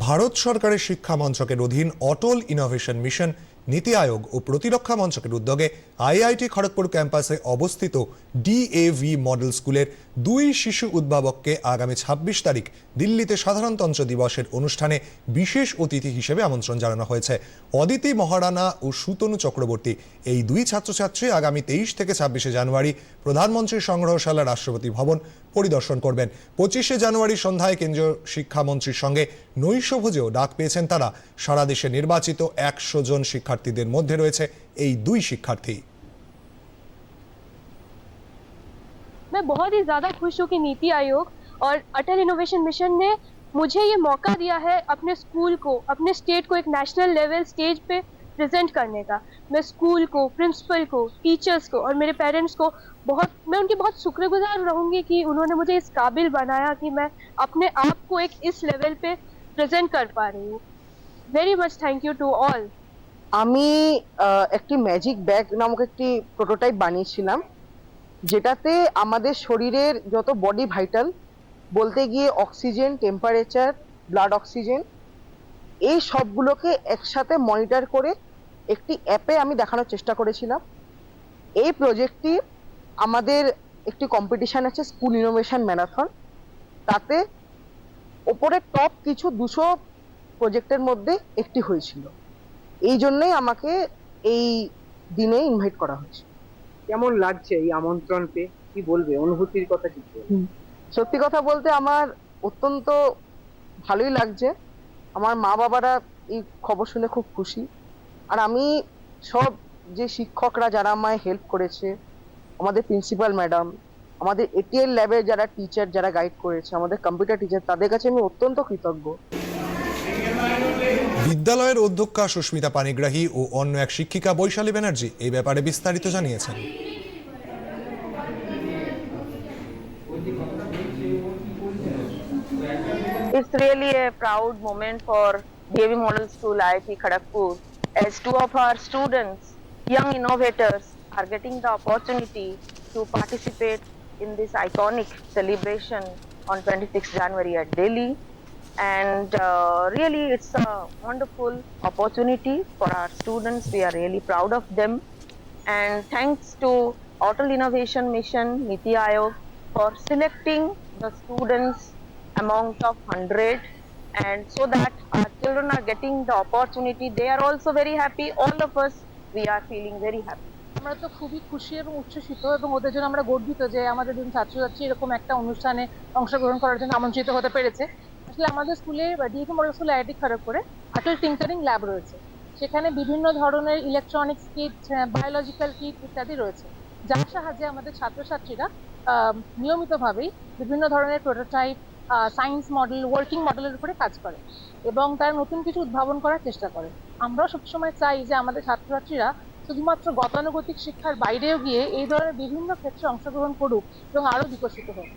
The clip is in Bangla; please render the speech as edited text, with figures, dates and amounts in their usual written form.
ভারত সরকারের শিক্ষা মন্ত্রকের অধীন অটল ইনোভেশন মিশন, নীতি আয়োগ ও প্রতিরক্ষা মন্ত্রকের উদ্যোগে আইআইটি খড়গপুর ক্যাম্পাসে অবস্থিত ডিএভি মডেল স্কুলের দুই শিশু উদ্ভাবককে আগামী ২৬ তারিখ দিল্লিতে সাধারণতন্ত্র দিবসের অনুষ্ঠানে বিশেষ অতিথি হিসেবে আমন্ত্রণ জানানো হয়েছে। অদিতি মহারানা ও সুতনু চক্রবর্তী এই দুই ছাত্রছাত্রী আগামী ২৩ থেকে ২৬শে জানুয়ারি প্রধানমন্ত্রীর সংগ্রহশালা রাষ্ট্রপতি ভবন পরিদর্শন করবেন। ২৫শে জানুয়ারি সন্ধ্যায় কেন্দ্রীয় শিক্ষামন্ত্রীর সঙ্গে নৈশভোজেও ডাক পেয়েছেন তারা। সারা দেশে নির্বাচিত ১০০ জন শিক্ষার্থীদের মধ্যে রয়েছে এই দুই শিক্ষার্থী। मैं बहुत ही ज्यादा खुश हूँ कि नीति आयोग और अटल इनोवेशन मिशन ने मुझे ये मौका दिया है अपने स्कूल को, अपने स्टेट को एक नेशनल लेवल स्टेज पे प्रेजेंट करने का। मैं स्कूल को, प्रिंसिपल को, टीचर्स को और मेरे पेरेंट्स को मैं उनकी बहुत शुक्रगुजार रहूंगी कि उन्होंने मुझे इस काबिल बनाया कि मैं अपने आप को एक इस लेवल पे प्रेजेंट कर पा रही हूँ। Very much thank you to all. আমি একটি ম্যাজিক ব্যাগ নামক একটি প্রোটোটাইপ বানিয়েছিলাম, যেটাতে আমাদের শরীরের যত বডি ভাইটাল বলতে গিয়ে অক্সিজেন, টেম্পারেচার, ব্লাড অক্সিজেন, এই সবগুলোকে একসাথে মনিটর করে একটি অ্যাপে আমি দেখানোর চেষ্টা করেছিলাম। এই প্রজেক্টটি আমাদের একটি কম্পিটিশন আছে, স্কুল ইনোভেশন ম্যারাথন, তাতে ওপরে টপ কিছু ২০০ প্রজেক্টের মধ্যে একটি হয়েছিল। এই জন্যই আমাকে এই দিনে ইনভাইট করা হয়েছে। কেমন লাগছে এই আমন্ত্রণ পেয়ে? কি বলবে, অনুভূতির কথা কি বলবে? সত্যি কথা বলতে আমার অত্যন্ত ভালোই লাগছে। আমার মা বাবারা এই খবর শুনে খুব খুশি। আর আমি সব যে শিক্ষকরা যারা আমায় হেল্প করেছে, আমাদের প্রিন্সিপাল ম্যাডাম, আমাদের এটিএল ল্যাবের যারা টিচার, যারা গাইড করেছে, আমাদের কম্পিউটার টিচার, তাদের কাছে আমি অত্যন্ত কৃতজ্ঞ। বিদ্যালয়ের অধ্যক্ষা সুস্মিতা পানিগ্রাহী ও অন্য এক শিক্ষিকা বৈশালী ব্যানার্জি এই ব্যাপারে বিস্তারিত জানিয়েছেন। It's really a proud moment for DAV Model School IIT Kharagpur, as two of our students, young innovators, are getting the opportunity to participate in this iconic celebration on 26th January at Delhi. And really it's a wonderful opportunity for our students. We are really proud of them, and thanks to Atal Innovation Mission, Niti Aayog, for selecting the students among top 100, and so that our children are getting the opportunity. They are also very happy. All of us, we are feeling very happy. আমরা তো খুবই খুশি এবং উচ্ছ্বসিত, এবং ওদের জন্য আমরা গর্বিত যে আমাদের দুজন ছাত্রছাত্রী এরকম একটা অনুষ্ঠানে অংশগ্রহণ করার জন্য আমন্ত্রিত হতে পেরেছে। আসলে আমাদের স্কুলে ডিএভি মডেল স্কুল আইআইটি খড়গপুরে আটল টিঙ্কারিং ল্যাব রয়েছে। সেখানে বিভিন্ন ধরনের ইলেকট্রনিক্স কিট, বায়োলজিক্যাল কিট ইত্যাদি রয়েছে, যার সাহায্যে আমাদের ছাত্রছাত্রীরা নিয়মিতভাবেই বিভিন্ন ধরনের প্রোটোটাইপ, সায়েন্স মডেল, ওয়ার্কিং মডেলের উপরে কাজ করে এবং তারা নতুন কিছু উদ্ভাবন করার চেষ্টা করে। আমরাও সবসময় চাই যে আমাদের ছাত্রছাত্রীরা শুধুমাত্র গতানুগতিক শিক্ষার বাইরেও গিয়ে এই ধরনের বিভিন্ন ক্ষেত্রে অংশগ্রহণ করুক এবং আরো বিকশিত হোক।